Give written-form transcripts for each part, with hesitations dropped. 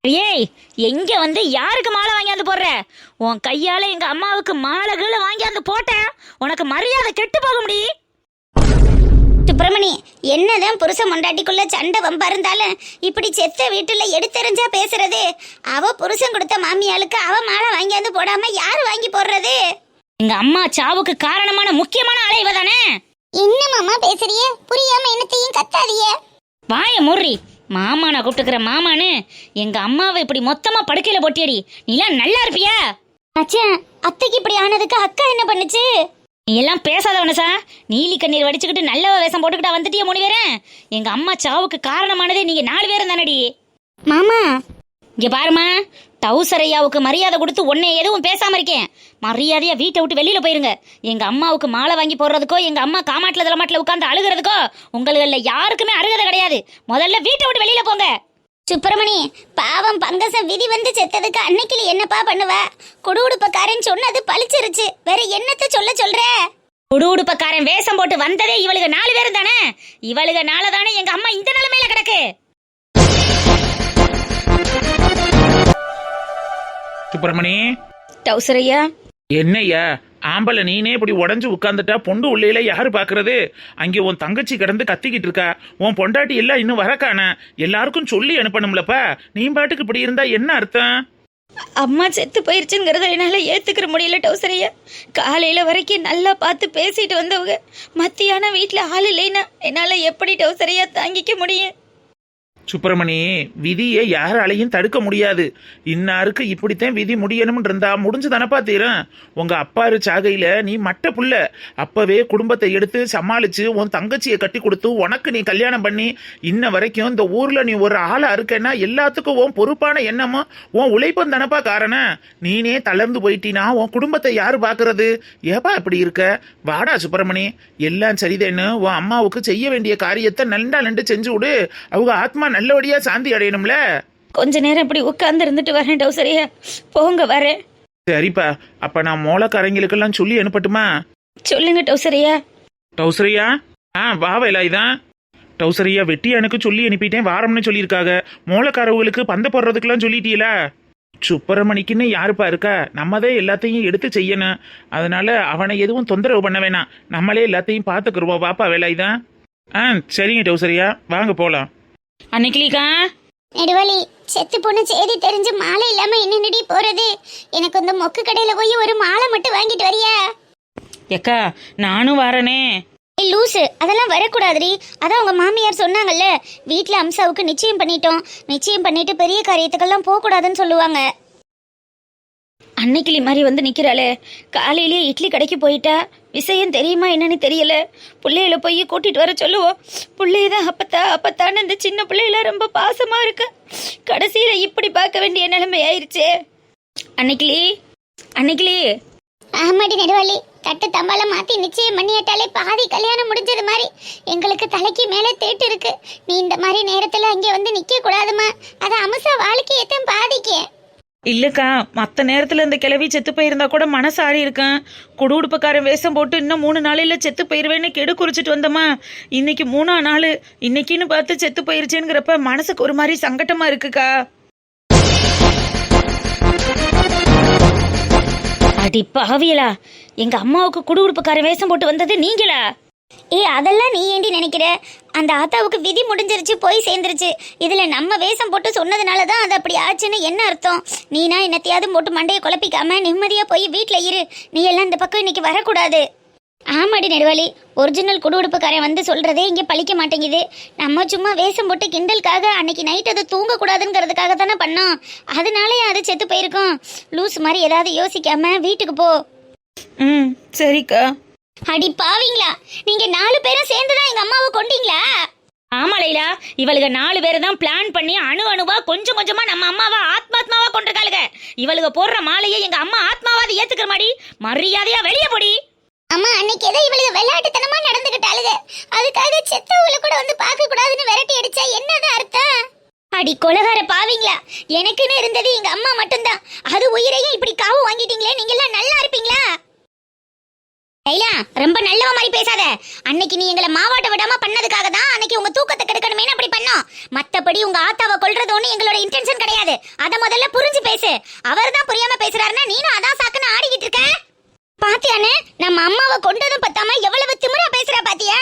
ஏய், எங்க வந்து யாருக்கு மாலை வாங்கியாந்து போடுற? உன் கையால எங்க அம்மாவுக்கு மாலைகளை வாங்கியாந்து போட்டேன், உனக்கு மரியாதை கெட்டு போக முடியும். சுப்பிரமணி, என்னதான் புருஷன் மொண்டாட்டிக்குள்ள சண்டை வம்பா இருந்தாலும் இப்படி செத்த வீட்டுல எடுத்தெறிஞ்சா பேசுறது? அவ புருஷன் கொடுத்த மாமியாளுக்கு அவ மாலை வாங்கியாந்து போடாம யாரு வாங்கி போடுறது? எங்க அம்மா சாவுக்கு காரணமான முக்கியமான ஆளை இவ தானே. இன்னும் பேசுறிய? புரியாம என்னத்தையும் கத்தாதிய. வாய மூர்றி. மாமா நான் கூப்பிட்டுக்கிற மாமான்னு எங்க அம்மாவை இப்படி மொத்தமா படுக்கையில போட்டியடி. நீலாம் நல்லா இருப்பியா? அச்சா, அத்தைக்கு இப்படி ஆனதுக்கு அக்கா என்ன பண்ணுச்சு? நீ எல்லாம் பேசாதவனசா. நீலி கண்ணீர் வடிச்சுக்கிட்டு நல்ல வேஷம் போட்டுக்கிட்டா வந்துட்டிய மூணு பேரன். எங்க அம்மா சாவுக்கு காரணமானதே நீங்க 4 பேரும் தானடி. மாமா இங்க பாருமா, டவுசரையாவுக்கு மரியாதை கொடுத்து உன்னை எதுவும் பேசாம இருக்கேன். மரியாதையா வீட்டை விட்டு வெளியில போயிருங்க. எங்க அம்மாவுக்கு மாலை வாங்கி போடுறதுக்கோ எங்க அம்மா காமாட்டில தலைமாட்டில உட்காந்து அழுகிறதுக்கோ உங்கள யாருக்குமே அருகதை கிடையாது. முதல்ல வீட்டை விட்டு வெளியில போங்க. சுப்பிரமணி, பாவம் பங்கசம் விதி வந்து செத்ததுக்கு அன்னைக்கு என்னப்பா பண்ணுவ? குடுகுடுப்பக்காரன் சொன்னது பழிச்சிருச்சு, வேற என்னத்த சொல்ற? குடுகுடுப்பக்காரன் வேஷம் போட்டு வந்ததே இவளுக்கு 4 பேரும் தானே. இவளுக்கு நாளதானே எங்க அம்மா இந்த நிலைமையில கிடக்கு. சுப்பிரமணி, டவுசரையா என்னய்யா ஆம்பளை நீனே இப்படி உடஞ்சு உட்காந்துட்டா பொண்டு உள்ளையில யாரு பாக்குறது? அங்கே உன் தங்கச்சி கிடந்து கத்திக்கிட்டு இருக்கா. உன் பொண்டாட்டி எல்லாம் இன்னும் வரக்கான. எல்லாருக்கும் சொல்லி அனுப்பணும்லப்பா. நீ பாட்டுக்கு இப்படி இருந்தா என்ன அர்த்தம்? அம்மா செத்து போயிருச்சுங்கிறத என்னால ஏத்துக்கிற முடியல டவுசரையா. காலையில வரைக்கும் நல்லா பார்த்து பேசிட்டு வந்தவங்க மத்தியானம் வீட்டுல ஆள் இல்லைன்னா என்னால எப்படி டவுசரையா தாங்கிக்க முடியும்? சுப்பிரமணி, விதியை யாராலையும் தடுக்க முடியாது. இன்னாருக்கு இப்படித்தான் விதி முடியணும்னு இருந்தா முடிஞ்சு தானப்பா தீரும். உங்க அப்பாரு சாகையில நீ மட்ட புள்ள. அப்பவே குடும்பத்தை எடுத்து சமாளிச்சு உன் தங்கச்சியை கட்டி கொடுத்து உனக்கு நீ கல்யாணம் பண்ணி இன்ன வரைக்கும் இந்த ஊர்ல நீ ஒரு ஆளா இருக்கன்னா எல்லாத்துக்கும் உன் பொறுப்பான எண்ணமும் உன் உழைப்பும் தானப்பா காரணம். நீனே தளர்ந்து போயிட்டினா உன் குடும்பத்தை யாரு பாக்குறது? ஏப்பா இப்படி இருக்க? வாடா சுப்பிரமணி, எல்லாம் சரிதேன்னு உன் அம்மாவுக்கு செய்ய வேண்டிய காரியத்தை நண்டு செஞ்சு விடு. அவங்க ஆத்மா நல்லபடியா சாந்தி அடையணும்ல. கொஞ்ச நேரம் இப்படி உட்கார்ந்து இருந்துட்டு வரேன் டவுசரையா. போங்க வரேன். சரிப்பா, அப்ப நான் மோளக்காரங்களுக்கெல்லாம் சொல்லி அனுப்பட்டுமா? சொல்லுங்க டவுசரையா. டவுசரியா, வா வேலாயுதான். டவுசரியா, வெட்டி எனக்கு சொல்லி அனுப்பிட்டேன், வாரம்னு சொல்லியிருக்காங்க. மோளக்காரவங்களுக்கு பந்த போடுறதுக்கெல்லாம் சொல்லிட்டீங்களா? சுப்பிரமணிக்குன்னு யாருப்பா இருக்கா? நம்மதே எல்லாத்தையும் எடுத்து செய்யணும். அதனால அவனை எதுவும் தொந்தரவு பண்ண வேணாம். நம்மளே எல்லாத்தையும் பார்த்துக்குருவோம். வாப்பா வேலாயுதான். சரிங்க டவுசரியா, வாங்க போலாம். அன்னைக்கிலிக்கா நெடுவலி, செத்து போன செய்தி தெரிஞ்சு மாலை இல்லாம என்னடி போறது? எனக்கு இந்த மொக்கு கடையில போய் ஒரு மாலை மட்டும் வாங்கிட்டு வரியா? எக்கா நானும் வரனே. லூசு, அதெல்லாம் வரக்கூடாதுடி. அதான் உங்க மாமியார் சொன்னாங்கல்ல, வீட்டுல அம்சாவுக்கு நிச்சயம் பண்ணிட்டோம், நிச்சயம் பண்ணிட்டு பெரிய காரியத்துக்கெல்லாம் போக கூடாதுன்னு சொல்லுவாங்க. அன்னைக்கிளி மாதிரி வந்து நிக்கிறாளே. காலையிலேயே இட்லி கடைக்கு போயிட்டா. விஷயம் தெரியுமா என்னன்னு தெரியல. பிள்ளையில போய் கூட்டிட்டு வர சொல்லுவோம். பிள்ளையதான் அப்பத்தான்னு இந்த சின்ன பிள்ளையில ரொம்ப பாசமா இருக்கு. கடைசியில இப்படி பார்க்க வேண்டிய நிலைமை ஆயிருச்சே. அன்னைக்கிளி. ஆமாடி நெடுவாளி, தட்டு தம்பால மாத்தி நிச்சயம் பண்ணிட்டாலே பாதி கல்யாணம் முடிஞ்சது மாதிரி. எங்களுக்கு தலைக்கு மேலே தேட்டு இருக்கு. நீ இந்த மாதிரி நேரத்துல அங்கே வந்து நிக்க கூடாதுமா. அது அம்சா வாழ்க்கையத்தான் பாதிக்க. இல்லக்கா, மற்ற நேரத்துல இந்த கிளவி செத்து போயிருந்தா கூட மனசு ஆறி இருக்கேன். குடுகுடுப்பக்காரன் வேஷம் போட்டு இன்னும் 3 நாளையில செத்து போயிருவேன்னு கெடு குறிச்சிட்டு வந்தோமா. இன்னைக்கு 3ஆம் நாள். இன்னைக்குன்னு பார்த்து செத்து போயிருச்சேங்கிறப்ப மனசுக்கு ஒரு மாதிரி சங்கட்டமா இருக்குக்கா. அடி பாவியலா, எங்க அம்மாவுக்கு குடுகுடுப்பக்காரன் வேஷம் போட்டு வந்தது நீங்களா? அதெல்லாம் நீ ஏண்டி நினைக்கிற? அந்த ஆத்தாவுக்கு விதி முடிஞ்சிருச்சு, போய் சேர்ந்துருச்சு. இதுல நம்ம வேஷம் போட்டு சொன்னதுனாலதான் அது அப்படி ஆச்சுன்னு என்ன அர்த்தம்? நீனா என்னத்தையாவது போட்டு மண்டையை குழப்பிக்காம நிம்மதியா போய் வீட்டுல இரு. நீ எல்லாம் இந்த பக்கம் இன்னைக்கு வரக்கூடாது. ஆமாடி நெடுவாளி, ஒரிஜினல் குடுகுடுப்புக்காரன் வந்து சொல்றதே இங்க பழிக்க மாட்டேங்குது. நம்ம சும்மா வேஷம் போட்டு கிண்டலுக்காக அன்னைக்கு நைட் அதை தூங்க கூடாதுங்கிறதுக்காக தானே பண்ணோம். அதனாலே அது செத்து போயிருக்கோம். லூஸ் மாதிரி ஏதாவது யோசிக்காம வீட்டுக்கு போ. சரிக்கா. அடி பாவீங்களா, நீங்க 4 பேரும் சேர்ந்துதான் எங்க அம்மாவை கொண்டீங்களா? ஆமா லைலா, இவளுக 4 பேரை தான் பிளான் பண்ணி அணுவா கொஞ்சம் கொஞ்சமா நம்ம அம்மாவா ஆத்மாத்மாவா கொண்டிருக்காளுங்க. இவளுக போடுற மாலையை எங்க அம்மா ஆத்மாவாதி ஏத்துக்கிற மாதிரி மரியாதையா வெளியே போடி. அம்மா அன்னைக்கு ஏதோ இவளுக்கு விளையாட்டுத்தனமா நடந்துகிட்டாளுங்க, அதுக்காக செத்தவங்களை கூட வந்து பார்க்க கூடாதுன்னு விரட்டி அடிச்சா என்னதான் அர்த்தம்? அடி கொலகார பாவீங்களா, எனக்குன்னு இருந்தது எங்க அம்மா மட்டும்தான், அது உயிரையும் இப்படி காவு வாங்கிட்டீங்களே, நீங்க எல்லாம் நல்லா இருப்பீங்களா? லைலா, ரொம்ப நல்லவ மாதிரி பேசாத. அன்னைக்கு நீ எங்களை மாவாட்ட விடாம பண்ணதுக்காக தான் அன்னைக்கு உங்க தூக்கத்தை கெடுக்கணுமே அப்படி பண்ணோம். மத்தபடி உங்க ஆத்தாவை கொல்றது ஒண்ணு எங்களோட இன்டென்ஷன் கிடையாது. அத முதல்ல புரிஞ்சு பேசு. அவர் தான் புரியாம பேசுறாருன்னா நீனும் அதான் சாக்குன்னு ஆடிக்கிட்டு இருக்க. பாத்தியானே, நம்ம அம்மாவை கொண்டதும் பத்தாம எவ்வளவு திமிரா பேசுறா பாத்தியா?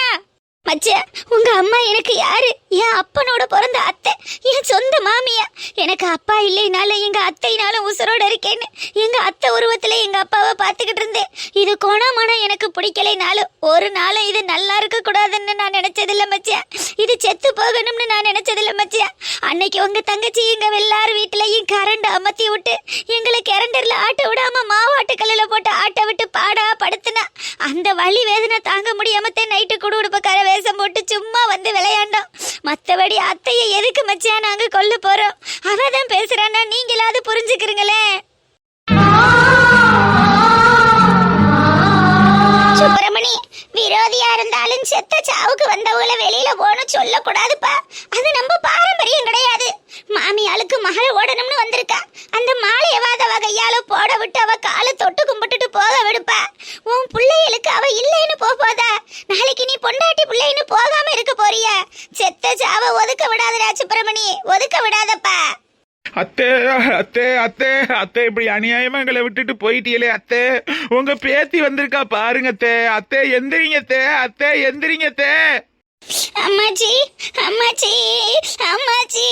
மச்சா, உங்க அம்மா எனக்கு யாரு? என் அப்பனோட பிறந்த அத்தை, என் சொந்த மாமியா. எனக்கு அப்பா இல்லைனாலும் எங்க அத்தைனாலும் உசுரோட இருக்கேன்னு எங்க அத்தை உருவத்துல எங்க அப்பாவை பார்த்துக்கிட்டு இருந்தேன். இது கோணமானம் எனக்கு பிடிக்கலைனாலும் ஒரு நாளும் இது நல்லா இருக்க கூடாதுன்னு நான் நினைச்சதில்ல மச்சான். இது செத்து போகணும்னு நான் நினைச்சதில்ல மச்சான். அன்னைக்கு உங்க தங்கச்சி எங்க எல்லாரும் வீட்டுலயும் கரண்ட் அமர்த்தி விட்டு எங்களை கரண்டர்ல ஆட்ட விடாம மாவாட்டு கல்லுல போட்டு ஆட்ட விட்டு பாடா படுத்துனா அந்த வலி வேதனை தாங்க முடியாமத்தே நைட்டு குடுகுடுப்பக்கார வேஷம் போட்டு சும்மா வந்து விளையாண்டோம். மத்தபடி அத்தையை எதுக்கு மச்சான் நாங்க கொல்ல போறோம்? அவதான் பேசுறான்னா நீங்களாவது புரிஞ்சுக்கிறீங்களே. சுப்பிரமணி, விரோதியா இருந்தாலும் செத்த சாவுக்கு வந்தவங்களை வெளியில போகணும் சொல்லக்கூடாதுப்பா. அது நம்ம பாரம்பரியம் கிடையாது. மாமியாளுக்கு மகள் ஓடணும்னு வந்திருக்கா, அந்த மாலையவாத வகையால போட விட்டு அவ காலை தொட்டு கும்பிட்டுட்டு போக விடுப்பா. உன் பிள்ளைகளுக்கு அவ இல்லைன்னு போதா? நாளைக்கு நீ பொண்டாட்டி பிள்ளைன்னு போகாம இருக்க போறிய? செத்த சாவை ஒதுக்க விடாதடா சுப்பிரமணி, ஒதுக்க விடாதப்பா. அத்தை அத்தை அத்தை அத்தை, இப்படி அநியாயமா எங்களை விட்டுட்டு போயிட்டீங்களே அத்தை. உங்க பேத்தி வந்திருக்கா பாருங்க அத்தை. அத்தை எந்திரிங்க அத்தை, அத்தை எந்திரிங்க அத்தை. அம்மாச்சி அம்மாச்சி அம்மாச்சி.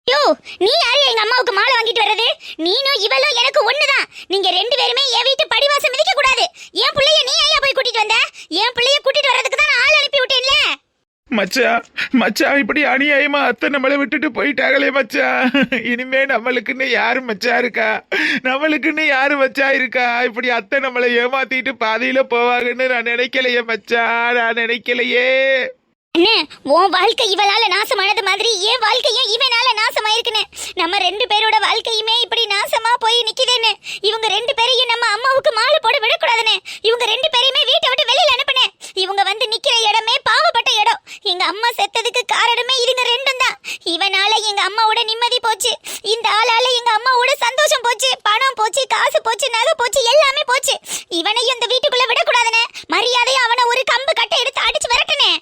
யோ, நீ யாரு எங்க அம்மாவுக்கு மாலை வாங்கிட்டு வர்றது? நீனும் இவளும் எனக்கு ஒண்ணுதான். நீங்க ரெண்டு பேருமே என் வீட்டு படிவாசம் மிதிக்க கூடாது. என் பிள்ளைய நீ ஐயா போய் கூட்டிட்டு வந்த? என் பிள்ளைய கூட்டிட்டு வர்றதுக்கு தான் நான் ஆள் அனுப்பி விட்டேன்ல. மச்சா மச்சா, இப்படி அநியாயமா அத்தை நம்மளை விட்டுட்டு போயிட்டாங்களே மச்சா. இனிமே நம்மளுக்குன்னு யாரு மச்சா இருக்கா? நம்மளுக்குன்னு யாரு மச்சா இருக்கா? இப்படி அத்தை நம்மளை ஏமாத்திட்டு பாதையில போவாங்கன்னு நான் நினைக்கலையே மச்சா, நான் நினைக்கலையே. அண்ணே, உன் வாழ்க்கை இவளால நாசமானது மாதிரி என் வாழ்க்கையும் இவனால நாசமாயிருக்குன்னு. நம்ம ரெண்டு பேரோட வாழ்க்கையுமே இப்படி நாசமா போய் நிக்குதுன்னு. இவங்க ரெண்டு பேரையும் நம்ம அம்மாவுக்கு மாலை போட விடக்கூடாதுன்னு இவங்க ரெண்டு பேரையுமே வீட்டை விட்டு வெளியில அனுப்புனேன். இவங்க வந்து நிக்கிற இடமே பாவப்பட்ட இடம். எங்க அம்மா செத்ததுக்கு காரணமே இதுங்க ரெண்டும் தான். இவனால எங்க அம்மாவோட நிம்மதி போச்சு, இந்த ஆளால எங்க அம்மாவோட சந்தோஷம் போச்சு, பணம் போச்சு, காசு போச்சு, நகை போச்சு, எல்லாமே போச்சு. இவனையும் இந்த வீட்டுக்குள்ள விடக்கூடாதுன்னு மரியாதையா அவனை ஒரு கம்பு கட்டை எடுத்து அடிச்சு விரட்டுனேன்.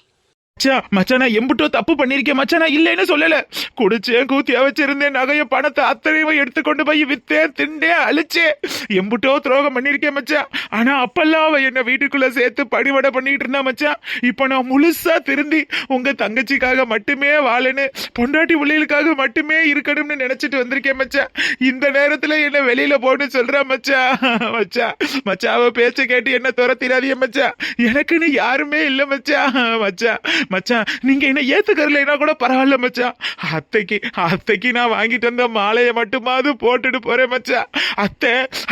மச்சான், நான் எம்புட்டோ தப்பு பண்ணிருக்கேன் மச்சான், நான் இல்லைன்னு சொல்லல. குடிச்சேன், கூத்தியா வச்சிருந்தேன், நகைய பணத்தை அத்தனையும் எடுத்துக்கொண்டு போய் வித்தேன், திண்டேன், அழிச்சேன், எம்புட்டோ துரோகம் பண்ணிருக்கேன் மச்சான். ஆனா அப்பெல்லாம் அவ என்ன வீட்டுக்குள்ள சேர்த்து படிவடை பண்ணிட்டு இருந்தா மச்சான். இப்ப நான் முழுசா திருந்தி உங்க தங்கச்சிக்காக மட்டுமே வாழணும், பொண்டாட்டி பிள்ளைகளுக்காக மட்டுமே இருக்கணும்னு நினைச்சிட்டு வந்திருக்கேன் மச்சான். இந்த நேரத்துல என்ன வெளியில போன்னு சொல்றா மச்சான். மச்சான் மச்சான், அவ பேச்ச கேட்டு என்ன துரத்திடாதீங்க மச்சான். எனக்குன்னு யாருமே இல்ல மச்சான். மச்சான் மச்சான், நீங்க என்ன ஏத்துக்கறலைன்னா கூட பரவாயில்ல மச்சான். அத்தைக்கு நான் வாங்கிட்டு வந்த மாலையை மட்டுமாவது போட்டுட்டு போறேன் மச்சான்.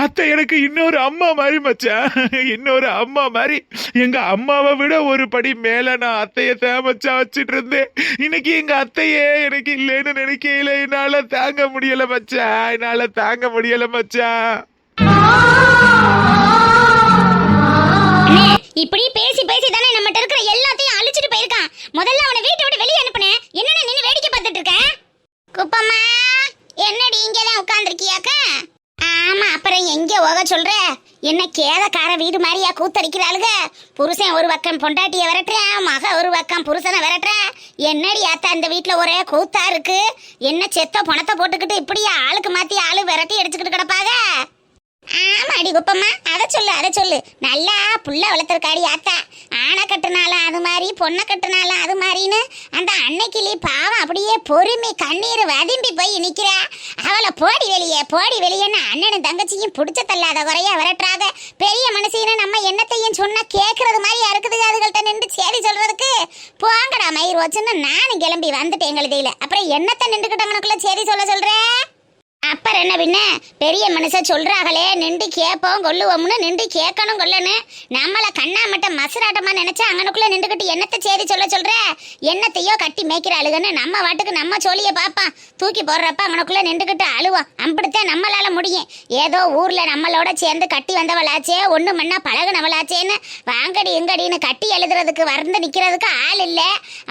அத்தை எனக்கு இன்னொரு அம்மா மாதிரி மச்சான், இன்னொரு அம்மா மாதிரி. எங்க அம்மாவை விட ஒரு படி மேல நான் அத்தைய மச்சான் வச்சுட்டு இருந்தேன். இன்னைக்கு எங்க அத்தையே எனக்கு இல்லைன்னு நினைக்கல. என்னால தாங்க முடியல மச்சான், என்னால தாங்க முடியல மச்சான். இப்படி பேசி பேசி தானே நம்மட்ட இருக்கிற எல்லாத்தையும் அழிச்சிட்டு போயிருக்கான். முதல்ல அவனை வீட்டை விட்டு வெளியே அனுப்புனேன். என்னன்னு நின்னு வேடிக்கை பார்த்துட்டு இருக்க? குப்பம்மா, என்னடி இங்கதான் உட்கார்ந்துருக்கியாக்கா? ஆமா, அப்புறம் எங்க போக சொல்ற? என்ன கேதக்கார வீடு மாதிரியா கூத்தடிக்கிறாளுக? புருஷன் ஒரு பக்கம் பொண்டாட்டிய விரட்டுறேன், மக ஒரு பக்கம் புருஷனை விரட்டுறேன். என்னடி ஆத்தா இந்த வீட்டுல ஒரே கூத்தா இருக்கு? என்ன செத்த பணத்தை போட்டுக்கிட்டு இப்படியா ஆளுக்கு மாத்தி ஆளு விரட்டி அடிச்சுக்கிட்டு கிடப்பாக? ஆமா அடி குப்பம்மா, அதை சொல்லு. நல்லா புள்ள வளர்த்துருக்காடி ஆத்தா. ஆனை கட்டுனாலும் அது மாதிரி, பொண்ணை கட்டுனாலும் அது மாதிரின்னு அந்த அன்னைக்கிளி பாவம் அப்படியே பொறுமை கண்ணீர் வதிம்பி போய் நிக்கிறா. அவளை போடி வெளியேன்னு அண்ணனும் தங்கச்சியும் பிடிச்ச தள்ளாத குறையா விரட்டுறாங்க. பெரிய மனுஷின்னு நம்ம என்னத்தையும் சொன்னா கேட்கறது மாதிரி இருக்குது. அதுகள்கிட்ட நின்று சேதி சொல்றதுக்கு போங்கடா மயிர் வச்சுன்னு நானும் கிளம்பி வந்துட்டேன் எங்களுதில. அப்புறம் என்னத்தை நின்றுக்கிட்டவனுக்குள்ள சேதி சொல்ல சொல்றேன்? அப்புறம் என்ன பின்ன பெரிய மனுஷன் சொல்றாங்களே நின்று கேட்போம் கொல்லுவோம்னு நின்று கேட்கணும் கொல்லணும். நம்மள கண்ணாமட்ட மசுராட்டமா நினைச்சா அங்கனுக்குள்ள நின்றுக்கிட்டு என்னத்தை சேரி சொல்ற என்னத்தையோ கட்டி மேய்க்கிறாளுகன்னு நம்ம வாட்டுக்கு நம்ம சோழிய பாப்பான் தூக்கி போடுறப்ப அங்கனுக்குள்ள நின்றுக்கிட்டு அழுவோம். அப்படித்தான் நம்மளால முடியும். ஏதோ ஊர்ல நம்மளோட சேர்ந்து கட்டி வந்தவளாச்சே ஒண்ணு மண்ணா பழகுனவளாச்சேன்னு வாங்கடி எங்கடின்னு கட்டி எழுதுறதுக்கு வந்து நிக்கிறதுக்கு ஆள் இல்ல.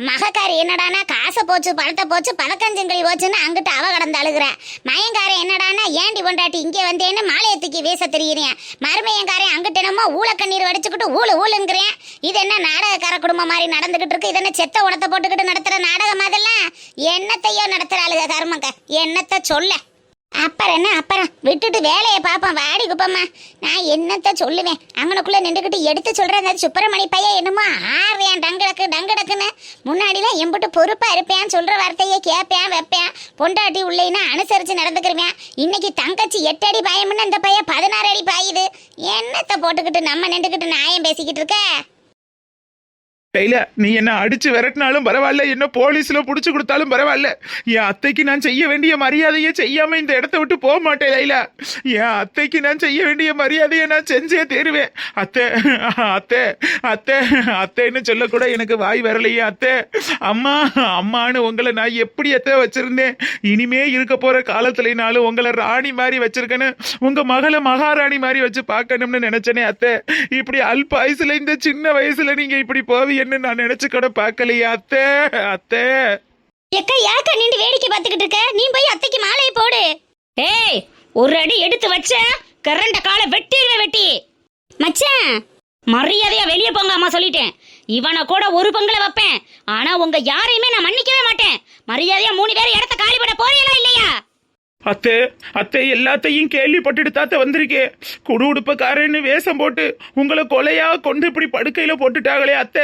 மகக்காரி என்னடானா காசை போச்சு பணத்தை போச்சு பதக்கஞ்சங்களி போச்சுன்னு அங்கிட்டு அவ கடந்து அழுகுற. மயங்காரன் என்னடானா ஏண்டி பொண்டாட்டி இங்கே வந்தேன்னு மாலையை தூக்கி வீச தெரியுறேன். மருமையங்காரன் அங்கிட்டு என்னமோ ஊழக்கண்ணீர் வடிச்சுக்கிட்டு ஊழுங்கிறேன். இது என்ன நாடகக்கார குடும்பம் மாதிரி நடந்துகிட்டு இருக்கு. இது என்ன செத்த உணத்தை போட்டுக்கிட்டு நடத்துற நாடகம் அதெல்லாம் என்னத்தையோ நடத்துற ஆளுக கர்மங்க என்னத்த சொல்ல. அப்புறம் என்ன அப்புறம் விட்டுட்டு வேலையை பார்ப்போம் வாடி குப்பம்மா. நான் என்னத்த சொல்லுவேன் அங்கனுக்குள்ள நின்றுக்கிட்டு எடுத்து சொல்றேன். அந்த சுப்பிரமணி பையன் என்னமோ ஆறுவேன் டங்கடக்குன்னு முன்னாடிலாம் எம்பிட்டு பொறுப்பா இருப்பேன். சொல்ற வார்த்தையே கேட்பேன் வைப்பேன். பொண்டாட்டி உள்ளேன்னா அனுசரிச்சு நடந்துக்கிறவேன். இன்னைக்கு தங்கச்சி 8 அடி பாயம்னு அந்த பையன் 16 அடி பாயுது. என்னத்தை போட்டுக்கிட்டு நம்ம நின்றுக்கிட்டு நியாயம் பேசிக்கிட்டு இருக்க. லைலா, நீ என்ன அடிச்சு விரட்டினாலும் பரவாயில்ல, என்ன போலீஸ்ல புடிச்சு கொடுத்தாலும் பரவாயில்ல, என் அத்தைக்கு நான் செய்ய வேண்டிய மரியாதையை செய்யாம இந்த இடத்த விட்டு போக மாட்டேன் லைலா. என் அத்தைக்கு நான் செய்ய வேண்டிய மரியாதையை நான் செஞ்சே தேருவேன். அத்தை அத்தை அத்தை அத்தைன்னு சொல்லக்கூட எனக்கு வாய் வரலையே. அத்தை அம்மா அம்மான்னு உங்களை நான் எப்படி அத்தை வச்சிருந்தேன். இனிமே இருக்க போற காலத்துலனாலும் உங்களை ராணி மாதிரி வச்சிருக்கேன்னு உங்க மகளை மகாராணி மாதிரி வச்சு பார்க்கணும்னு நினைச்சனே அத்தை. இப்படி அல்ப வயசுல இந்த சின்ன வயசுல நீங்க இப்படி போவீங்க நான் நினைச்சு கூட பார்க்கலையா அத்தை. அத்தை எக்கா யாக்கா நின்று வேடிக்கை பார்த்துக்கிட்டு இருக்க. நீ போய் அத்தைக்கு மாலையை போடு. ஏய், ஒரு அடி எடுத்து வச்ச கரண்ட காலை வெட்டி மச்சான் மரியாதையா வெளியே போங்க அம்மா சொல்லிட்டேன். இவனை கூட ஒரு பங்குல வைப்பேன். ஆனா உங்க யாரையுமே நான் மன்னிக்கவே மாட்டேன். மரியாதையா 3 பேர் இடத்த காலி பண்ண போறீங்களா இல்லையா? அத்தை அத்தை எல்லாத்தையும் கேள்விப்பட்டுட்டு தாத்த வந்திருக்கேன். குடு உடுப்பக்காரன்னு வேஷம் போட்டு உங்களை கொலையா கொண்டு இப்படி படுக்கையில போட்டுட்டாங்களே அத்தை.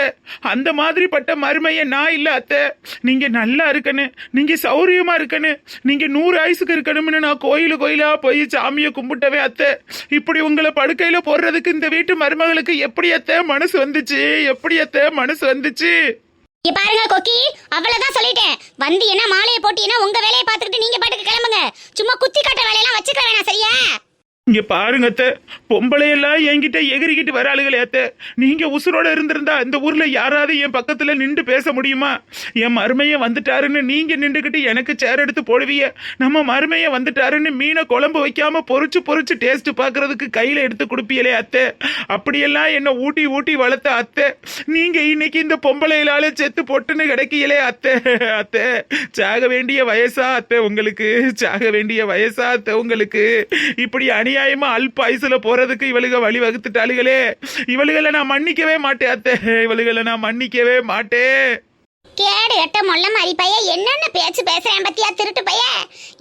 அந்த மாதிரி பட்ட மருமைய நான் இல்ல அத்தை. நீங்க நல்லா இருக்கணும், நீங்க சௌரியமா இருக்கணும், நீங்க 100 ஆயுசுக்கு இருக்கணும்னு நான் கோயிலா போய் சாமியை கும்பிட்டவே அத்தை. இப்படி உங்களை படுக்கையில போடுறதுக்கு இந்த வீட்டு மருமகளுக்கு எப்படி அத்தை மனசு வந்துச்சு? எப்படி அத்தை மனசு வந்துச்சு? இங்க பாருங்க கொக்கி, அவ்வளவுதான் சொல்லிட்டேன். வந்து என்ன மாலையை போட்டீங்கன்னா உங்க வேலையை பார்த்துக்கிட்டு நீங்க பாட்டுக்கு கிளம்புங்க. சும்மா குத்தி காட்ட வேலையெல்லாம் வச்சுக்க வேணாம் சரியா? இங்க பாருங்க அத்தை, பொம்பளையெல்லாம் என்கிட்ட எகிரிக்கிட்டு வராளுகளே அத்தை. நீங்க உசுரோட இருந்திருந்தா இந்த ஊர்ல யாராவது என் பக்கத்துல நின்று பேச முடியுமா? என் மருமைய வந்துட்டாருன்னு நீங்க நின்றுகிட்டு எனக்கு சேர் எடுத்து போடுவீங்க. நம்ம மருமைய வந்துட்டாருன்னு மீனை குழம்பு வைக்காம பொறிச்சு டேஸ்ட் பாக்குறதுக்கு கையில எடுத்து கொடுப்பீங்களே அத்தை. அப்படியெல்லாம் என்ன ஊட்டி வளர்த்த அத்தை. நீங்க இன்னைக்கு இந்த பொம்பளையிலால செத்து பொட்டுன்னு கிடைக்கீங்களே அத்தை. அத்தை சாக வேண்டிய வயசா அத்தை உங்களுக்கு? சாக வேண்டிய வயசா அத்தை உங்களுக்கு? இப்படி அநியாயமா அல்ப ஐசுல போறதுக்கு இவளுக வழி வகுத்துட்டாளுகளே. இவளுகளை நான் மன்னிக்கவே மாட்டேன் அத்தை. இவளுகளை நான் மன்னிக்கவே மாட்டேன். கேடு கட்ட மொல்ல மாதிரி பைய என்னென்ன பேச்சு பேசுறேன் பத்தியா திருட்டு பைய.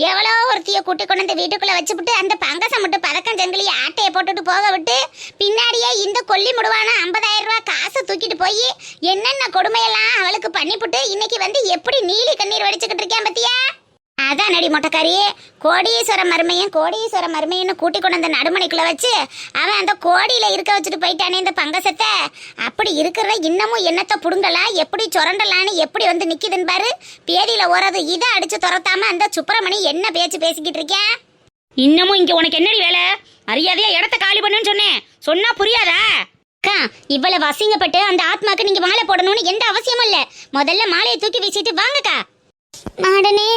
எவ்வளோ ஒருத்திய கூட்டி கொண்டு வந்து வீட்டுக்குள்ள வச்சுவிட்டு அந்த பங்கசம் விட்டு பதக்கம் ஜங்கிலி ஆட்டையை போட்டுட்டு போக விட்டு பின்னாடியே இந்த கொல்லி முடுவான 50,000 ரூபாய் காசை தூக்கிட்டு போய் என்னென்ன கொடுமையெல்லாம் அவளுக்கு பண்ணிவிட்டு இன்னைக்கு வந்து எப்படி நீலி கண்ணீர் வடிச்சுக்கிட்டு இருக்கேன் பத்தியா. அதான் நடி மொட்டைக்காரி கோடீஸ்வர மருமையன்னு கூட்டி கொண்டு அந்த நடுமணிக்குள்ள வச்சு அவன் அந்த கோடியில இருக்க வச்சுட்டு போயிட்டானே இந்த பங்கசத்தை. அப்படி இருக்கிற இன்னமும் என்னத்தை புடுங்கலாம் எப்படி சுரண்டலான்னு எப்படி வந்து நிக்குதுன்னு பாரு. பேதியில ஓறது இதை அடிச்சு துரத்தாம அந்த சுப்பிரமணி என்ன பேச்சு பேசிக்கிட்டு இருக்கேன். இன்னமும் இங்க உனக்கு என்னடி வேலை? மரியாதையா இடத்த காலி பண்ணுன்னு சொன்னா புரியாதா? அக்கா இவ்வளவு அசிங்கப்பட்டு அந்த ஆத்மாக்கு நீங்க மாலை போடணும்னு எந்த அவசியமும் இல்ல. முதல்ல மாலையை தூக்கி வீசிட்டு வாங்கக்கா. மாடனே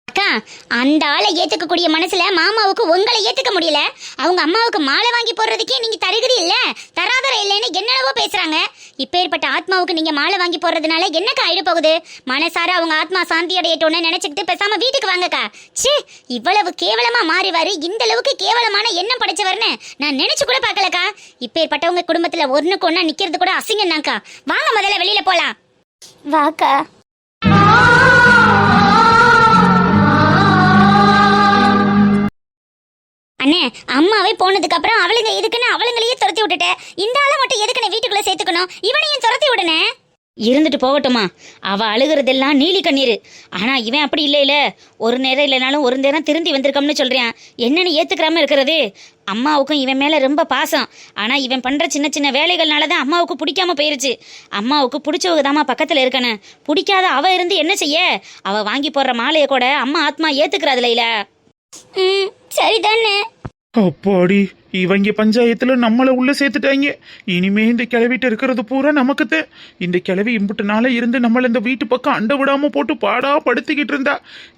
அக்கா அந்த ஆளை ஏத்துக்கக்கூடிய மனசுல மாமாவுக்கு உங்களை ஏத்துக்க முடியல. அவங்க அம்மாவுக்கு மாலை வாங்கி போடுறதுக்கே நீங்க தருகதி இல்ல தராதர இல்லைன்னு என்னென்னவோ பேசுறாங்க. இப்பேற்பட்ட ஆத்மாவுக்கு நீங்க மாலை வாங்கி போடுறதுனால என்னக்கா ஆயிட போகுது? மனசார அவங்க ஆத்மா சாந்தி அடையட்டோன்னு நினைச்சுக்கிட்டு பேசாம வீட்டுக்கு வாங்கக்கா. ச்சே இவ்வளவு கேவலமா மாறிவாரு. இந்த அளவுக்கு கேவலமான எண்ணம் படைச்சவர்னு நான் நினைச்சு கூட பாக்கலக்கா. இப்பேற்பட்டவங்க குடும்பத்துல ஒண்ணுக்கு ஒண்ணா நிக்கிறது கூட அசிங்கம் தான்க்கா. வாங்க முதல்ல வெளியில போலாம். வாக்கா. அண்ணே அம்மாவே போனதுக்கு அப்புறம் அவளுங்க எதுக்குன்னு அவளுங்களையே துரத்தி விட்டுட்ட. இந்த ஆளை மட்டும் எதுக்குன்னு வீட்டுக்குள்ள சேர்த்துக்கணும்? இவனையும் துரத்தி விடுனே. இருந்துட்டு போகட்டுமா? அவ அழுகிறதெல்லாம் நீலி கண்ணீர். ஆனா இவன் அப்படி இல்லையில. ஒரு நேரம் இல்லைனாலும் ஒரு நேரம் திருந்தி வந்திருக்கோம்னு சொல்றான். என்னன்னு ஏத்துக்கிறாம இருக்கிறது? அம்மாவுக்கும் இவன் மேல ரொம்ப பாசம். ஆனா இவன் பண்ற சின்ன சின்ன வேலைகள்னாலதான் அம்மாவுக்கு பிடிக்காம போயிருச்சு. அம்மாவுக்கு பிடிச்சவங்க தாமா பக்கத்துல இருக்கணும். பிடிக்காத அவ இருந்து என்ன செய்ய? அவ வாங்கி போடுற மாலையை கூட அம்மா ஆத்மா ஏத்துக்கிறாதுல. ம் சரிதானே. அப்பாடி, இவங்க பஞ்சாயத்துல நம்மள உள்ள சேர்த்துட்டாங்க. இனிமே இந்த கிளவிட்ட இருக்கிறது பூரா நமக்குத்தான். இந்த கிளவி இம்புட்டு நாள இருந்து நம்மள இந்த வீட்டு பக்கம் அண்ட விடாம போட்டு பாடா படுத்திக்கிட்டு இருந்தா.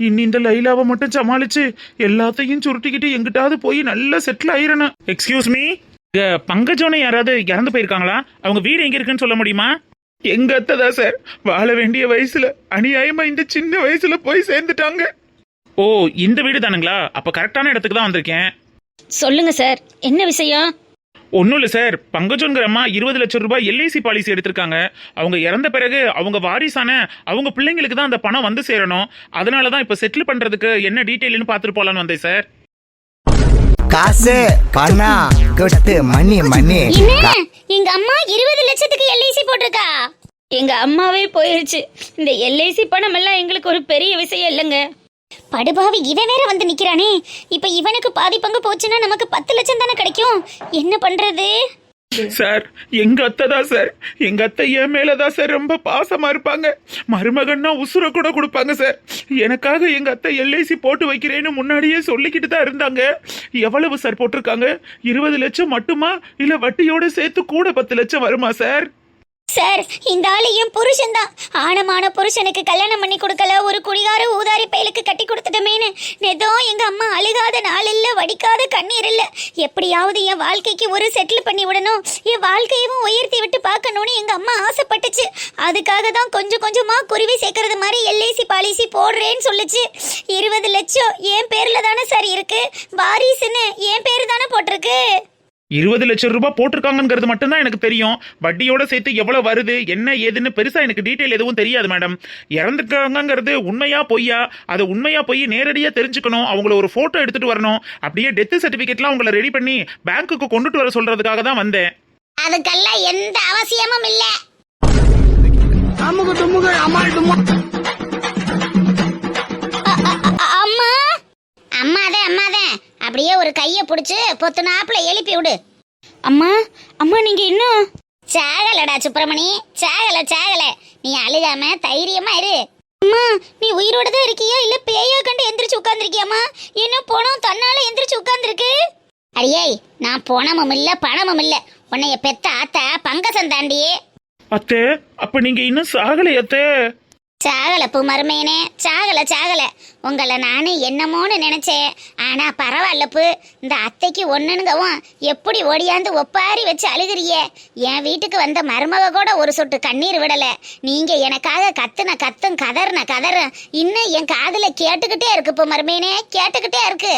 இன்னி இந்த லைலாவை மட்டும் சமாளிச்சு எல்லாத்தையும் சுருட்டிக்கிட்டு எங்கிட்டாவது போய் நல்லா செட்டில் ஆயிரணும். எக்ஸ்கியூஸ் மீ, பங்கஜோனை யாராவது இறந்து போயிருக்காங்களா? அவங்க வீடு எங்க இருக்குன்னு சொல்ல முடியுமா? எங்க அத்ததா சார், வாழ வேண்டிய வயசுல அநியாயமா இந்த சின்ன வயசுல போய் சேர்ந்துட்டாங்க. ஓ, இந்த வீடு தானுங்களா? அப்ப கரெக்டான இடத்துக்கு தான் வந்திருக்கேன். சொல்லுங்க சார், என்ன விஷயம்? ஒன்றும் இல்லை சார், பங்கஜோங்கிற அம்மா 20 லட்சம் ரூபாய் எல்ஐசி பாலிசி எடுத்திருக்காங்க. அவங்க இறந்த பிறகு அவங்க வாரிசான அவங்க பிள்ளைங்களுக்கு தான் அந்த பணம் வந்து சேரணும். அதனால தான் இப்போ செட்டில் பண்ணுறதுக்கு என்ன டீட்டெயில்னு பார்த்துட்டு போகலான்னு வந்தேன் சார். காசு பணம் கொட்டு மணி மணி. என்ன எங்க அம்மா 20 லட்சத்துக்கு எல்ஐசி போட்டிருக்கா? எங்க அம்மாவே போயிருச்சு. இந்த எல்ஐசி பணம் எல்லாம் எங்களுக்கு ஒரு பெரிய விஷயம் இல்லைங்க. படுபாவி இவன் வேற வந்து நிக்கிறானே. இப்ப இவனுக்கு பாதி பங்கு போச்சுன்னா நமக்கு 10 லட்சம் தானே கிடைக்கும். என்ன பண்றது? சார், எங்க அத்தை தான் சார், எங்க அத்தை என் மேலதான் சார் ரொம்ப பாசமா இருப்பாங்க. மருமகன்னா உசுர கூட கொடுப்பாங்க சார். எனக்காக எங்க அத்தை எல்ஐசி போட்டு வைக்கிறேன்னு முன்னாடியே சொல்லிக்கிட்டு தான் இருந்தாங்க. எவ்வளவு சார் போட்டிருக்காங்க? 20 லட்சம் மட்டுமா, இல்ல வட்டியோட சேர்த்து கூட 10 லட்சம் வருமா சார்? சார், இந்த ஆளு என் புருஷன் தான். ஆணமான புருஷனுக்கு கல்யாணம் பண்ணி கொடுக்கல, ஒரு குடிகார ஊதாரி பயலுக்கு கட்டி கொடுத்துட்டமேன்னு ஏதோ எங்க அம்மா அழுகாத நாள் இல்ல, வடிக்காத கண்ணீர் இல்ல. எப்படியாவது என் வாழ்க்கைக்கு ஒரு செட்டில் பண்ணி விடணும், என் வாழ்க்கையவும் உயர்த்தி விட்டு பார்க்கணும்னு எங்க அம்மா ஆசைப்பட்டுச்சு. அதுக்காக தான் கொஞ்சம் கொஞ்சமா குருவி சேர்க்கறது மாதிரி எல்ஐசி பாலிசி போடுறேன்னு சொல்லுச்சு. 20 லட்சம் என் பேர்ல தானே சார் இருக்கு. வாரிசுன்னு என் பேரு தானே போட்டிருக்கு. 20 லட்சம் ரூபாய் போட்டிருக்காங்கிறது மட்டும்தான் எனக்கு தெரியும். வட்டியோட சேர்த்து எவ்வளவு வருது என்ன ஏதுன்னு பெருசா எனக்கு டீட்டெயில் எதுவும் தெரியாது மேடம். இறந்துருக்காங்கிறது உண்மையா பொய்யா, அதை உண்மையா போய் நேரடியா தெரிஞ்சுக்கணும். அவங்கள ஒரு போட்டோ எடுத்துட்டு வரணும். அப்படியே டெத் சர்டிபிகேட்லாம் அவங்கள ரெடி பண்ணி பேங்க்குக்கு கொண்டுட்டு வர சொல்றதுக்காக தான் வந்தேன். அதுக்கெல்லாம் எந்த அவசியமும் இல்ல. அம்மா அம்மாதான் அப்படியே ஒரு கைய புடிச்சு பொத்துனாப்புல எழுப்பி விடு. அம்மா அம்மா, நீங்க இன்னும் சாகலடா சுப்பிரமணி, சாகல. நீ அழுகாம தைரியமா இரு. அம்மா, நீ உயிரோட தான் இருக்கியா இல்ல பேயா கண்டு எந்திரிச்சு உட்கார்ந்துருக்கியாமா? என்ன போனோம் தன்னால எந்திரிச்சு உட்கார்ந்துருக்கு? அடியே, நான் போனமும் இல்ல பணமும் இல்ல. உன்னைய பெத்த ஆத்தா பங்கசம் தாண்டியே. அத்தை, அப்ப நீங்க இன்னும் சாகலை அத்தை? சாகல பூ மருமேனே, சாகல. உங்களை நானு என்னமோன்னு நினைச்சேன். ஆனா பரவாயில்ல பூ, இந்த அத்தைக்கு ஒண்ணுங்கவும் எப்படி ஓடியாந்து ஒப்பாரி வச்சு அழுகிறிய. என் வீட்டுக்கு வந்த மருமக கூட ஒரு சொட்டு கண்ணீர் விடல. நீங்க எனக்காக கத்தும் கதறும் இன்னும் என் காதுல கேட்டுக்கிட்டே இருக்கு பூ மருமேனே, கேட்டுக்கிட்டே இருக்கு.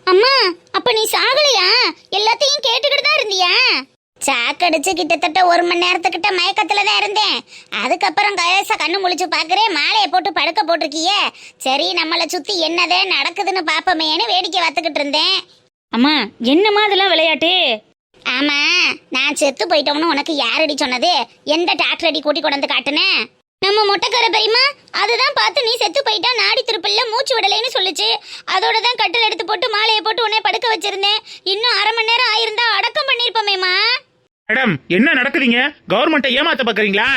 அம்மா, அப்ப நீ சாகலையா? எல்லாத்தையும் கேட்டுக்கிட்டு தான் இருந்தியா? சாக்கடிச்சு கிட்டத்தட்ட 1 மணி நேரத்துக்கிட்ட மயக்கத்துல தான் இருந்தேன். அதுக்கப்புறம் கயசா கண்ணு முழிச்சு பாக்குறேன், மாலையை போட்டு படுக்க போட்டிருக்கிய. சரி, நம்மளை சுத்தி என்னதே நடக்குதுன்னு பாப்பமேன்னு வேடிக்கை பார்த்துக்கிட்டு இருந்தேன். அம்மா, என்னம்மா இதெல்லாம் விளையாட்டு? ஆமா, நான் செத்து போயிட்டோம்னு உனக்கு யாரடி சொன்னது? எந்த டாக்டர் அடி கூட்டி கொண்டு காட்டுனேன்? நம்ம மொட்டைக்கார பெரியமா அதுதான் பார்த்து நீ செத்து போயிட்டா, நாடி திருப்பில்ல, மூச்சு விடலைன்னு சொல்லுச்சு. அதோட தான் கட்டில் எடுத்து போட்டு மாலையை போட்டு உன்னை படுக்க வச்சிருந்தேன். இன்னும் 1/2 மணி நேரம் ஆயிருந்தா அடக்கம் பண்ணிருப்போமேமா. மேடம், என்ன நடக்குதுங்க? கவர்மெண்ட்டை ஏமாத்த பாக்குறீங்களா?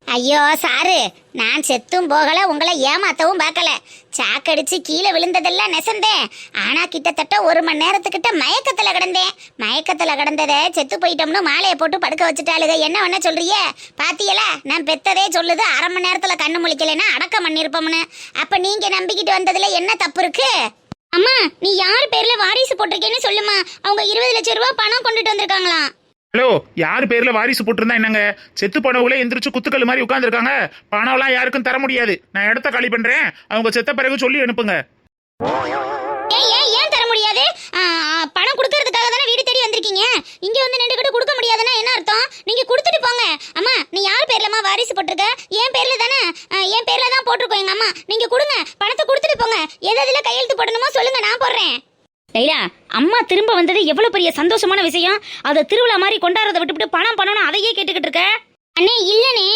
ஐயோ சாரு, நான் செத்தும் போகல, உங்களை ஏமாத்தவும் பார்க்கல. சாக்கடிச்சு கீழே விழுந்ததெல்லாம் நெசந்தேன். ஆனா கிட்டத்தட்ட 1 மணி நேரத்துக்கிட்ட மயக்கத்துல கிடந்தேன். மயக்கத்துல கிடந்ததை செத்து போயிட்டோம்னு மாலையை போட்டு படுக்க வச்சுட்டாளுக. என்ன பண்ண சொல்றிய? பாத்தியல, நான் பெத்ததே சொல்லுது 1/2 மணி நேரத்துல கண்ணு முழிக்கலைன்னா அடக்கம் பண்ணிருப்போம்னு. அப்ப நீங்க நம்பிக்கிட்டு வந்ததுல என்ன தப்பு இருக்கு? அம்மா, நீ யார் பேர்ல வாரிசு போட்டிருக்கேன்னு சொல்லுமா. அவங்க 20 லட்சம் ரூபாய் பணம் கொண்டுட்டு வந்திருக்காங்களாம். ஹலோ, யார் பேர்ல வாரிசு போட்டிருந்தா என்னங்க? செத்து போனவங்களே எந்திரிச்சு குத்துக்கல் மாதிரி உட்காந்துருக்காங்க. பணம்லாம் யாருக்கும் தர முடியாது. நான் இடத்த காலி பண்றேன். அவங்க செத்த பிறகு சொல்லி அனுப்புங்க. ஏன் தர முடியாது? பணம் கொடுக்கறதுக்காக தானே வீடு தேடி வந்திருக்கீங்க. இங்க வந்து நின்றுக்கிட்டு கொடுக்க முடியாதுன்னா என்ன அர்த்தம்? நீங்க கொடுத்துட்டு போங்க. அம்மா, நீ யார் பேர்லமா வாரிசு போட்டிருக்க? என் பேர்ல தானே. என் பேர்ல தான் போட்டிருக்கோம் எங்க அம்மா. நீங்க கொடுங்க, பணத்தை கொடுத்துட்டு போங்க. எதுல கையெழுத்து போடணுமோ சொல்லுங்க, நான் போடுறேன். லைலா, அம்மா திரும்ப வந்தது எவ்வளவு பெரிய சந்தோஷமான விஷயம். அதை திருவிழா மாதிரி கொண்டாடுறதை விட்டுவிட்டு பணம் பண்ணணும் அதையே கேட்டுக்கிட்டு இருக்க. அண்ணே இல்லனே,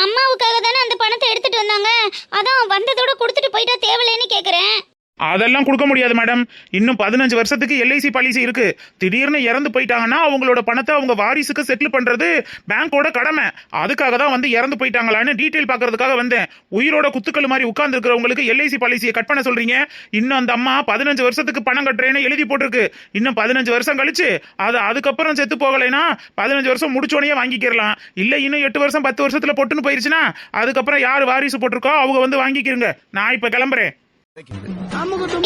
அம்மாவுக்காக தானே அந்த பணத்தை எடுத்துட்டு வந்தாங்க. அதான் வந்ததோட கொடுத்துட்டு போயிட்டா தேவலைன்னு கேக்குறேன். அதெல்லாம் கொடுக்க முடியாது மேடம். இன்னும் 15 வருஷத்துக்கு எல்ஐசி பாலிசி இருக்கு. திடீர்னு இறந்து போயிட்டாங்கன்னா அவங்களோட பணத்தை அவங்க வாரிசுக்கு செட்டில் பண்றது பேங்கோட கடமை. அதுக்காக தான் வந்து இறந்து போயிட்டாங்களான்னு டீட்டெயில் பார்க்கறதுக்காக வந்தேன். உயிரோட குத்துக்கள் மாதிரி உட்கார்ந்து இருக்கிறவங்களுக்கு எல்ஐசி பாலிசியை கட் பண்ண சொல்றீங்க. இன்னும் அந்த அம்மா 15 வருஷத்துக்கு பணம் கட்டுறேன்னு எழுதி போட்டிருக்கு. இன்னும் 15 வருஷம் கழிச்சு அது அதுக்கப்புறம் செத்து போகலைன்னா 15 வருஷம் முடிச்சோடனே வாங்கிக்கிறலாம். இல்ல இன்னும் 8 வருஷம் 10 வருஷத்துல பொட்டுன்னு போயிருச்சுன்னா அதுக்கப்புறம் யார் வாரிசு போட்டிருக்கோ அவங்க வந்து வாங்கிக்கிறங்க. நான் இப்ப கிளம்புறேன்.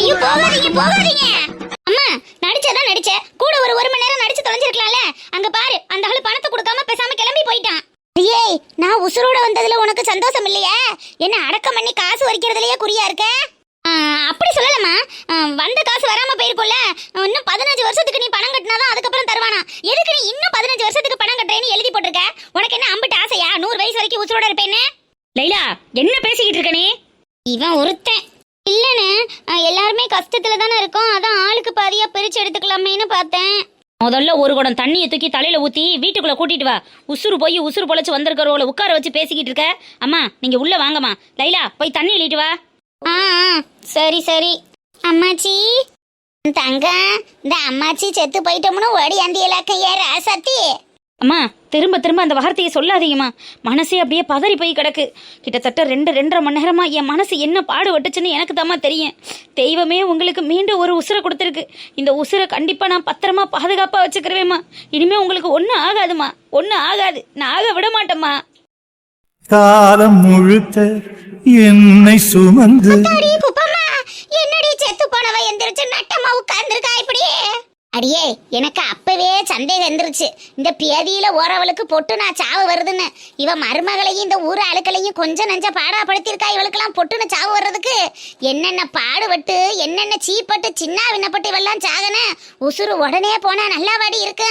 ஐயோ போகாதீங்க போகாதீங்க. அம்மா நடிச்சதான் நடிச்ச கூட ஒரு மணி நேரம் நடிச்சு தொலைஞ்சிருக்கலாம்ல. அங்க பாரு அந்த ஆளு பணத்தை கொடுக்காம பேசாம கிளம்பி போயிட்டான். ஏய் நான் உசுரோட வந்ததுல உனக்கு சந்தோஷம் இல்லையா? என்ன அடக்கம் பண்ணி காசு வரிக்கிறதுலயே குறியா இருக்க? அப்படி சொல்லலம்மா. வந்த காசு வராம போயிருக்கும்ல. இன்னும் 15 வருஷத்துக்கு நீ பணம் கட்டினாதான் அதுக்கப்புறம் தருவானா. எதுக்கு நீ இன்னும் 15 வருஷத்துக்கு பணம் கட்டுறேன்னு எழுதி போட்டிருக்க? உனக்கு என்ன அம்பிட்டு ஆசையா 100 வயசு வரைக்கும் உசுரோட இருப்பேன்னு? லைலா என்ன பேசிக்கிட்டு இருக்க நீ? இவன் ஒருத்தன் இல்லன்னு. எல்லாருமே கஷ்டத்துல தானே இருக்கோம். அதான் ஆளுக்கு பாதியா பிரிச்சு எடுத்துக்கலாமேன்னு பார்த்தேன். முதல்ல ஒரு குடம் தண்ணியை தூக்கி தலையில ஊத்தி வீட்டுக்குள்ள கூட்டிட்டு வா. உசுறு போய் உசுறு பொழைச்சு வந்திருக்கிறவங்கள உட்கார வச்சு பேசிக்கிட்டு இருக்க. அம்மா நீங்க உள்ள வாங்கம்மா. லைலா போய் தண்ணி எழுதிட்டு வா. சரி சரி. அம்மாச்சி தங்க இந்த அம்மாச்சி செத்து போயிட்டோம்னு ஓடி அந்தியலாக்க ஏற சத்தி. அம்மா திரும்ப திரும்ப அந்த வார்த்தையை சொல்லாதீங்கம்மா. மனசே அப்படியே பதறி போய் கிடக்கு. கிட்டத்தட்ட 2.5 மணி நேரமா என் மனசு என்ன பாடுபட்டுச்சுன்னு எனக்கு தாம்மா தெரியும். தெய்வமே உங்களுக்கு மீண்டும் ஒரு உசுரை கொடுத்துருக்கு. இந்த உசுரை கண்டிப்பா நான் பத்திரமா பாதுகாப்பா வச்சுக்கிறவேம்மா. இனிமே உங்களுக்கு ஒன்றும் ஆகாதுமா. ஒன்றும் ஆகாது. நான் ஆக விட மாட்டேம்மா. காலம் முழுக்க என்னை சுமந்து குப்பம்மா என்னடி செத்து போனவ எந்திரிச்சு நட்டமா உட்கார்ந்துருக்கா இப்படியே? அடியே எனக்கு அப்பவே சந்தேகம் எந்திரிச்சு. இந்த பேதியில ஓரவளுக்கு பொட்டு நான் சாவு வருதுன்னு. இவ மருமகளையும் இந்த ஊர் ஆளுக்களையும் கொஞ்சம் நஞ்ச பாடாப்படுத்திருக்கா. இவளுக்கெல்லாம் பொட்டுன்னு சாவு வர்றதுக்கு என்னென்ன பாடுபட்டு என்னென்ன சீப்பட்டு சின்ன விண்ணப்பட்டு இவெல்லாம் சாகன. உசுறு உடனே போனா நல்லா வாடி இருக்கு.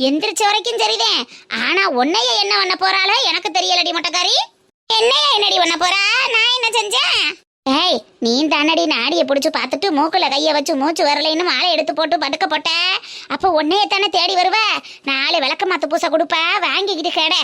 எந்திரிச்ச வரைக்கும் சரிதேன். ஆனா உன்னைய என்ன பண்ண போறாளோ எனக்கு தெரியலடி மொட்டைக்காரி. என்னைய என்னடி பண்ண போறா? நான் என்ன செஞ்சேன்? ஏய் நீ தானடி நாடியை பிடிச்சி பார்த்துட்டு மூக்குல கையை வச்சு மூச்சு வரலைன்னு மாலை எடுத்து போட்டு படுக்க போட்ட. அப்போ உன்னைய தானே தேடி வருவ. 4 விளக்க மாத்து பூசை கொடுப்ப வாங்கிக்கிட்டு கேட.